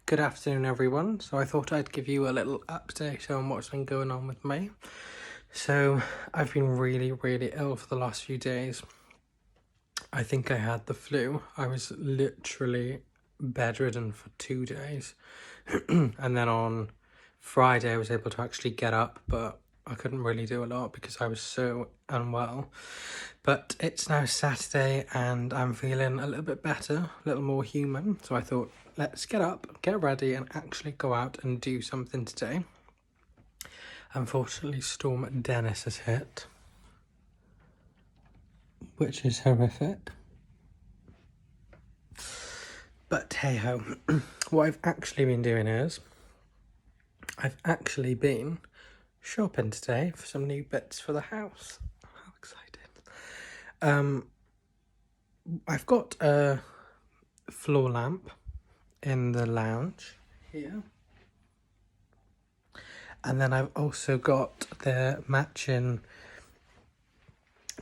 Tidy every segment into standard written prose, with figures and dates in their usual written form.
Good afternoon, everyone. So I thought I'd give you a little update on what's been going on with me. So I've been really ill for the last few days. I think I had the flu. I was literally bedridden for 2 days. And then on Friday I was able to actually get up, but I couldn't really do a lot because I was so unwell. But it's now Saturday and I'm feeling a little bit better, a little more human. So I thought, let's get up, get ready and actually go out and do something today. Unfortunately, Storm Dennis has hit, which is horrific. But hey ho, what I've actually been doing is, I've actually been shopping today for some new bits for the house. How exciting. I've got a floor lamp in the lounge here. And then I've also got the matching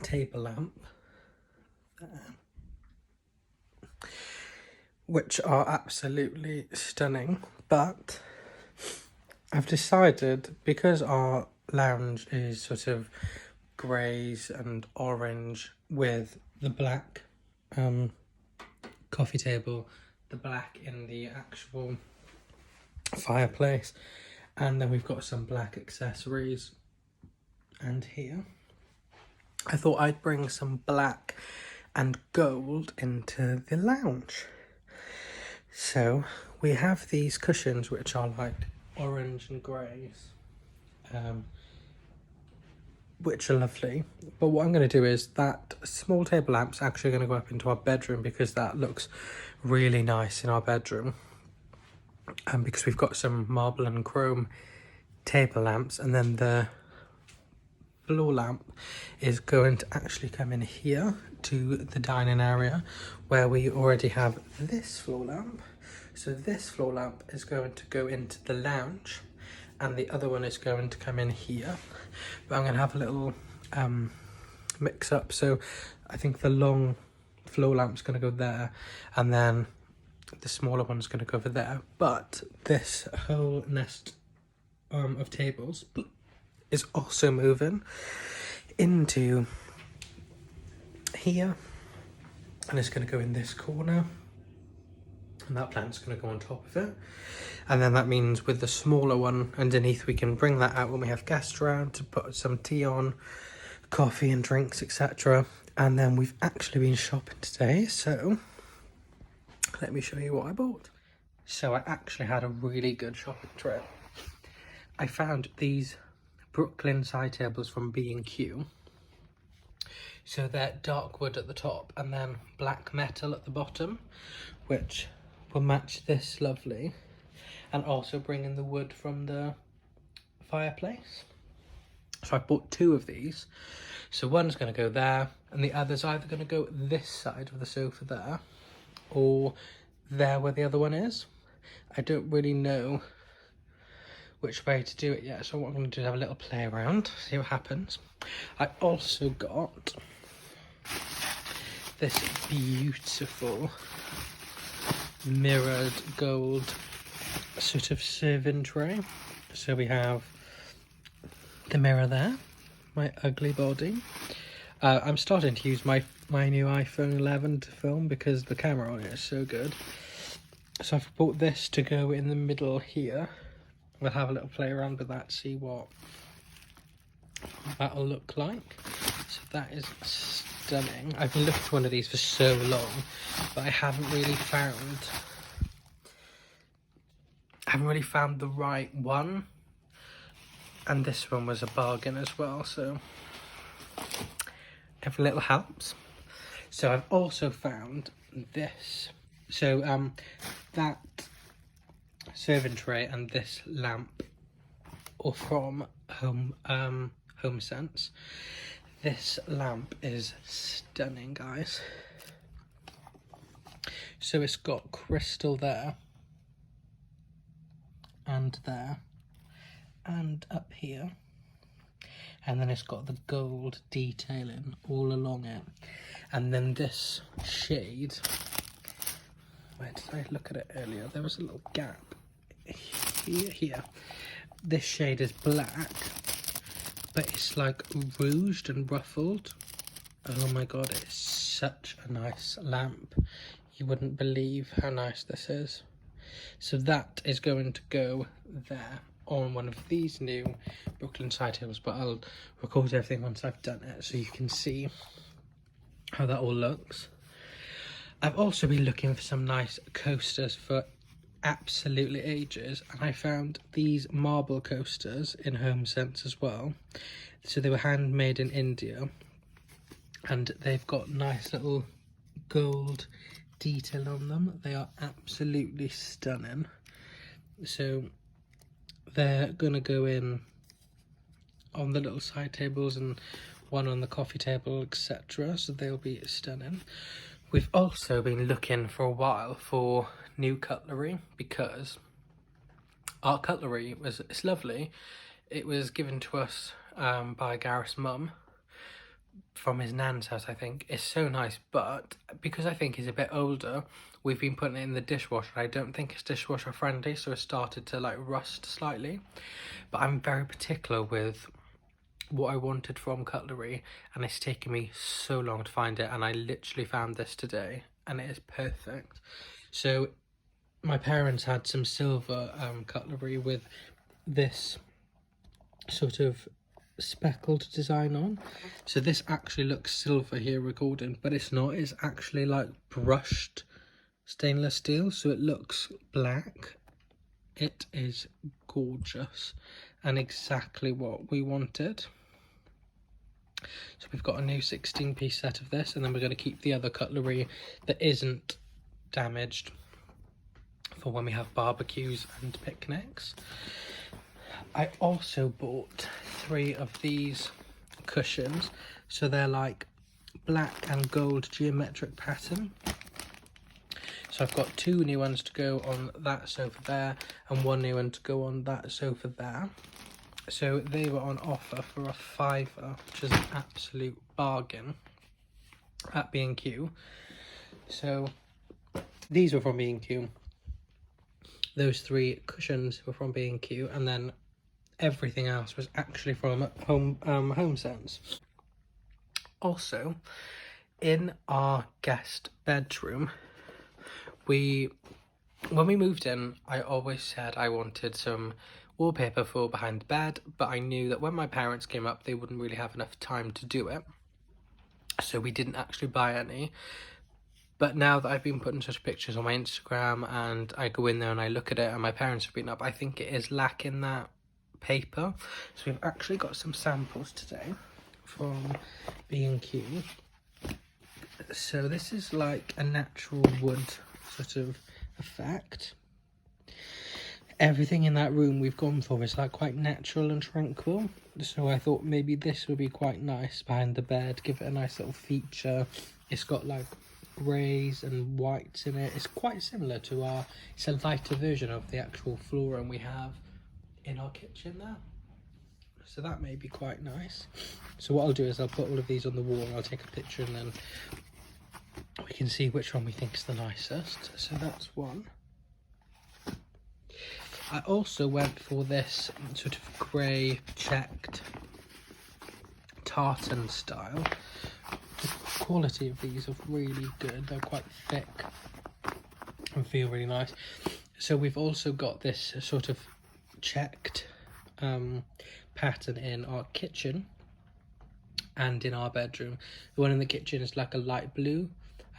table lamp there, which are absolutely stunning. But I've decided, because our lounge is sort of greys and orange with the black coffee table, the black in the actual fireplace, and then we've got some black accessories and here, I thought I'd bring some black and gold into the lounge. So we have these cushions which are like orange and greys, which are lovely. But what I'm going to do is, that small table lamp's actually going to go up into our bedroom because that looks really nice in our bedroom. Because we've got some marble and chrome table lamps, and then the floor lamp is going to actually come in here to the dining area where we already have this floor lamp. So this floor lamp is going to go into the lounge and the other one is going to come in here. But I'm going to have a little mix up. So I think the long floor lamp's going to go there, and then the smaller one's going to go over there. But this whole nest of tables is also moving into here, and it's going to go in this corner, and that plant's going to go on top of it. And then that means with the smaller one underneath, we can bring that out when we have guests around to put some tea on, coffee and drinks, etc. And then we've actually been shopping today, so let me show you what I bought. So I actually had a really good shopping trip. I found these Brooklyn side tables from B&Q. So they're dark wood at the top and then black metal at the bottom, which will match this lovely, and also bring in the wood from the fireplace. So I bought 2 of these. So one's going to go there and the other's either going to go this side of the sofa there, or there where the other one is. I don't really know which way to do it yet, so what I'm going to do is have a little play around, see what happens. I also got this beautiful mirrored gold sort of serving tray. So we have the mirror there, my ugly body. I'm starting to use my new iPhone 11 to film because the camera on it is so good. So I've bought this to go in the middle here. We'll have a little play around with that, see what that'll look like. So that is stunning. I've been looking for one of these for so long, but I haven't really found the right one. And this one was a bargain as well, so every little helps. So I've also found this. So that serving tray and this lamp are from Homesense. This lamp is stunning, guys. So it's got crystal there and there and up here, and then it's got the gold detailing all along it. And then this shade Where did I look at it earlier? There was a little gap here. This shade is black, but it's like rouged and ruffled. Oh my god, it's such a nice lamp. You wouldn't believe how nice this is. So that is going to go there on one of these new Brooklyn side tables, but I'll record everything once I've done it so you can see how that all looks. I've also been looking for some nice coasters for absolutely ages, and I found these marble coasters in Homesense as well. So they were handmade in India, and they've got nice little gold detail on them. They are absolutely stunning. So they're gonna go in on the little side tables and one on the coffee table, etc. So they'll be stunning. We've also been looking for a while for new cutlery, because our cutlery it's lovely. It was given to us by Gareth's mum from his nan's house, I think. It's so nice, but because I think he's a bit older, we've been putting it in the dishwasher. I don't think it's dishwasher friendly, so it started to like rust slightly. But I'm very particular with what I wanted from cutlery, and it's taken me so long to find it, and I literally found this today, and it is perfect. So my parents had some silver cutlery with this sort of speckled design on. So this actually looks silver here recording, but it's not. It's actually like brushed stainless steel, so it looks black. It is gorgeous and exactly what we wanted. So we've got a new 16-piece set of this, and then we're going to keep the other cutlery that isn't damaged for when we have barbecues and picnics. I also bought 3 of these cushions, so they're like black and gold geometric pattern. So I've got 2 new ones to go on that sofa there, and 1 new one to go on that sofa there. So they were on offer for a £5, which is an absolute bargain at B&Q. So these were from B&Q. Those 3 cushions were from B&Q, and then everything else was actually from Homesense. Also, in our guest bedroom, when we moved in, I always said I wanted some wallpaper for behind the bed, but I knew that when my parents came up, they wouldn't really have enough time to do it, so we didn't actually buy any. But now that I've been putting such pictures on my Instagram, and I go in there and I look at it, and my parents have been up, I think it is lacking that paper. So we've actually got some samples today from B&Q. So this is like a natural wood sort of effect. Everything in that room we've gone for is like quite natural and tranquil, so I thought maybe this would be quite nice behind the bed, give it a nice little feature. It's got like greys and whites in it. It's quite similar to it's a lighter version of the actual flooring we have in our kitchen there, so that may be quite nice. So what I'll do is I'll put all of these on the wall, and I'll take a picture, and then we can see which one we think is the nicest. So that's one. I also went for this sort of grey checked tartan style. The quality of these are really good. They're quite thick and feel really nice. So we've also got this sort of checked pattern in our kitchen and in our bedroom. The one in the kitchen is like a light blue,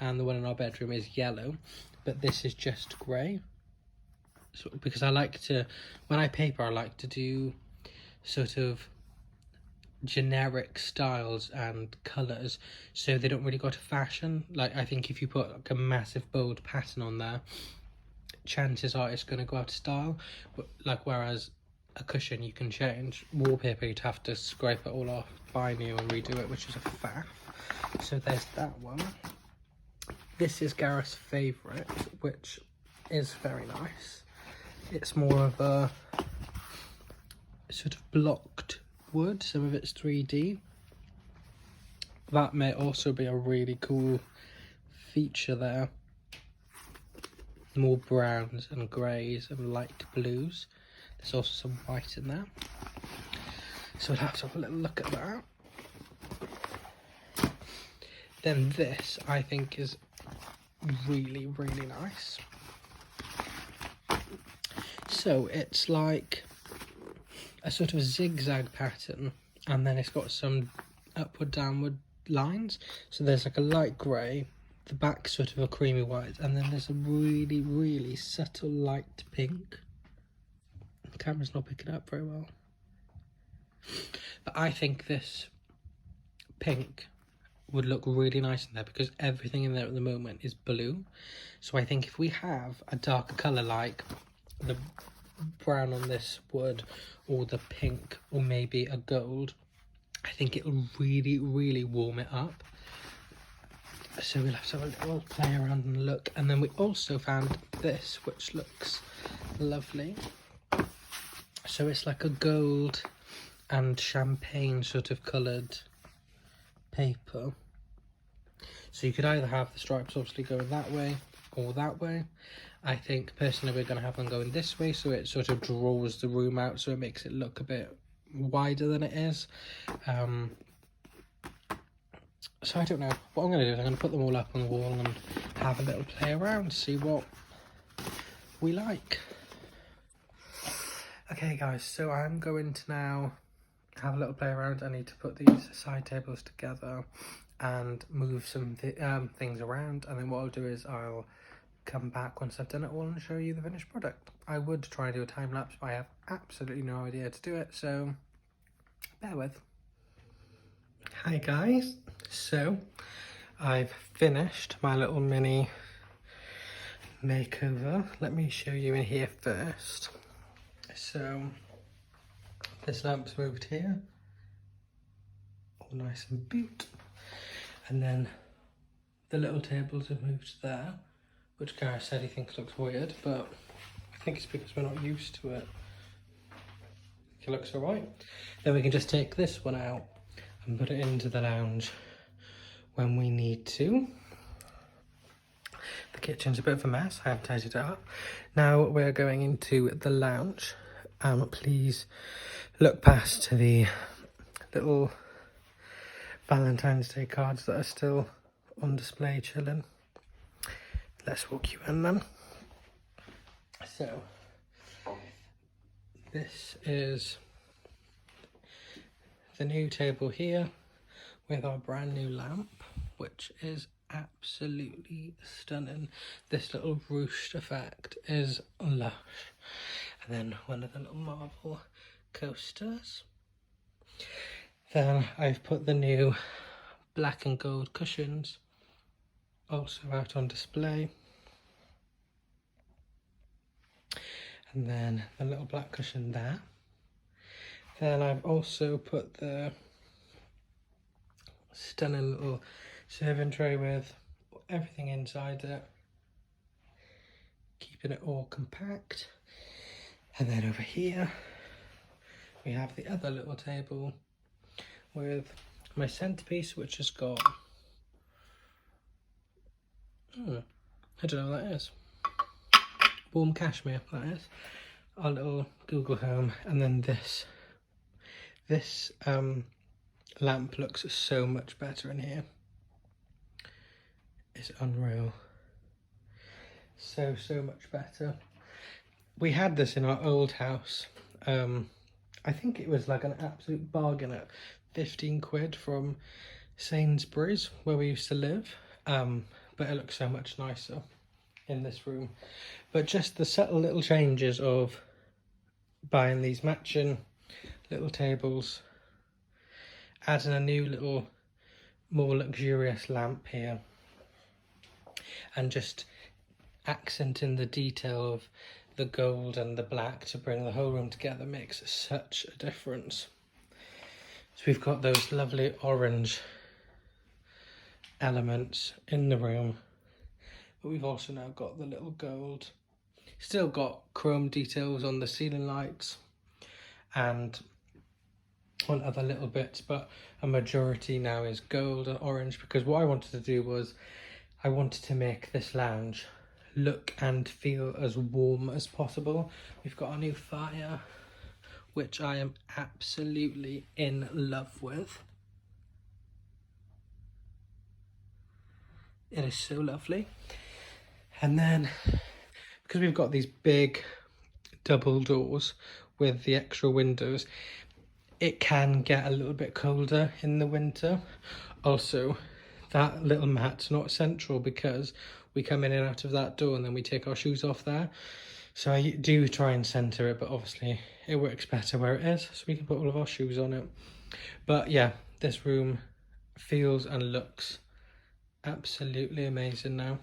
and the one in our bedroom is yellow, but this is just grey. So, because I like to, when I paper, I like to do sort of generic styles and colours, so they don't really go to fashion. Like, I think if you put like a massive bold pattern on there, chances are it's going to go out of style. But like, whereas a cushion you can change, wallpaper you'd have to scrape it all off, buy new and redo it, which is a faff. So there's that one. This is Gareth's favourite, which is very nice. It's more of a sort of blocked wood, some of it's 3D. That may also be a really cool feature there. more browns and greys and light blues. There's also some white in there. So we'll have to have a little look at that. Then this, I think, is really, really nice. So it's like a sort of zigzag pattern, and then it's got some upward, downward lines. So there's like a light grey, the back sort of a creamy white, and then there's a really, really subtle light pink. The camera's not picking up very well. But I think this pink would look really nice in there because everything in there at the moment is blue. So I think if we have a darker colour like the brown on this wood, or the pink, or maybe a gold, I think it'll really, really warm it up. So we'll have to have a little play around and look. And then we also found this, which looks lovely. So it's like a gold and champagne sort of coloured paper. So you could either have the stripes obviously going that way or that way. I think personally we're going to have them going this way, so it sort of draws the room out, so it makes it look a bit wider than it is. So I don't know. What I'm going to do is I'm going to put them all up on the wall and have a little play around, see what we like. Okay guys, so I'm going to now have a little play around. I need to put these side tables together and move some things around, and then what I'll do is I'll come back once I've done it all and show you the finished product. I would try and do a time lapse, but I have absolutely no idea how to do it, so bear with. Hi guys, so I've finished my little mini makeover. Let me show you in here first. So this lamp's moved here, all nice and beaut, and then the little tables have moved there, which Gareth said he thinks looks weird, but I think it's because we're not used to it. It looks alright. Then we can just take this one out and put it into the lounge when we need to. The kitchen's a bit of a mess, I have tidied it up. Now we're going into the lounge. Please look past the little Valentine's Day cards that are still on display chilling. Let's walk you in then. So this is the new table here with our brand new lamp, which is absolutely stunning. This little ruched effect is lush. And then one of the little marble coasters. Then I've put the new black and gold cushions also out on display. And then the little black cushion there. Then I've also put the stunning little serving tray with everything inside it, keeping it all compact. And then over here we have the other little table with my centerpiece, which has got I don't know what that is. Warm cashmere, that is. Our little Google Home, and then this lamp looks so much better in here. It's unreal. So much better. We had this in our old house. I think it was like an absolute bargain at 15 quid from Sainsbury's, where we used to live. But it looks so much nicer in this room. But just the subtle little changes of buying these matching little tables, adding a new little more luxurious lamp here, and just accenting the detail of the gold and the black to bring the whole room together makes such a difference. So we've got those lovely orange elements in the room, but we've also now got the little gold. Still got chrome details on the ceiling lights and on other little bits, but a majority now is gold and orange, because what I wanted to do was I wanted to make this lounge look and feel as warm as possible. We've got our new fire, which I am absolutely in love with. It is so lovely. And then, because we've got these big double doors with the extra windows, it can get a little bit colder in the winter. Also, that little mat's not central because we come in and out of that door and then we take our shoes off there. So I do try and centre it, but obviously it works better where it is, so we can put all of our shoes on it. But yeah, this room feels and looks absolutely amazing now.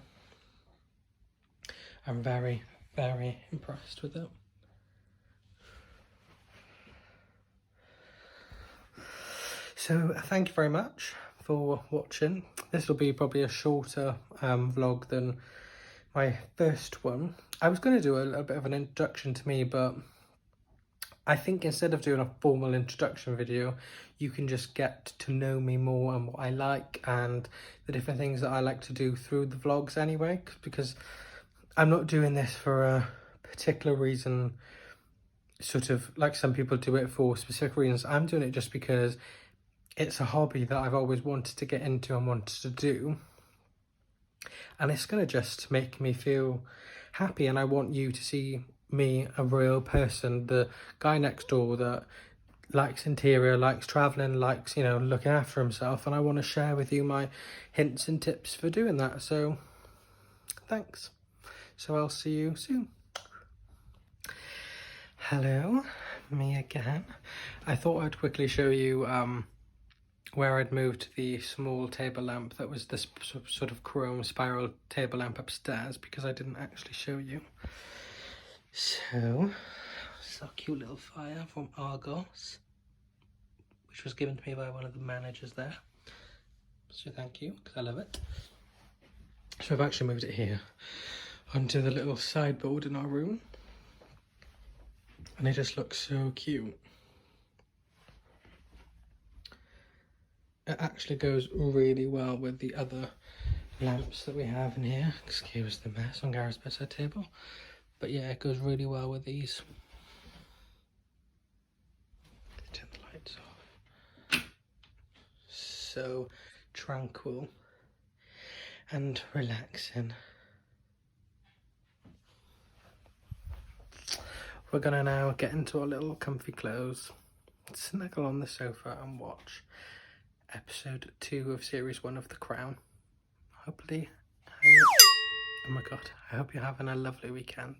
I'm very, very impressed with it. So thank you very much for watching. This will be probably a shorter vlog than my first one. I was going to do a little bit of an introduction to me, but I think instead of doing a formal introduction video, you can just get to know me more and what I like and the different things that I like to do through the vlogs anyway, because I'm not doing this for a particular reason, sort of like some people do it for specific reasons. I'm doing it just because it's a hobby that I've always wanted to get into and wanted to do. And it's going to just make me feel happy, and I want you to see me, a real person, the guy next door that likes interior, likes travelling, likes, you know, looking after himself, and I want to share with you my hints and tips for doing that. So thanks. So I'll see you soon. Hello, me again. I thought I'd quickly show you where I'd moved the small table lamp that was this sort of chrome spiral table lamp upstairs, because I didn't actually show you. So, it's a cute little fire from Argos, which was given to me by one of the managers there. So thank you, because I love it. So I've actually moved it here onto the little sideboard in our room. And it just looks so cute. It actually goes really well with the other lamps that we have in here. Excuse the mess on Gareth's bedside table. But yeah, it goes really well with these. Turn the lights off. So tranquil and relaxing. We're gonna now get into our little comfy clothes, snuggle on the sofa and watch episode 2 of series 1 of The Crown. Hopefully, oh my god, I hope you're having a lovely weekend.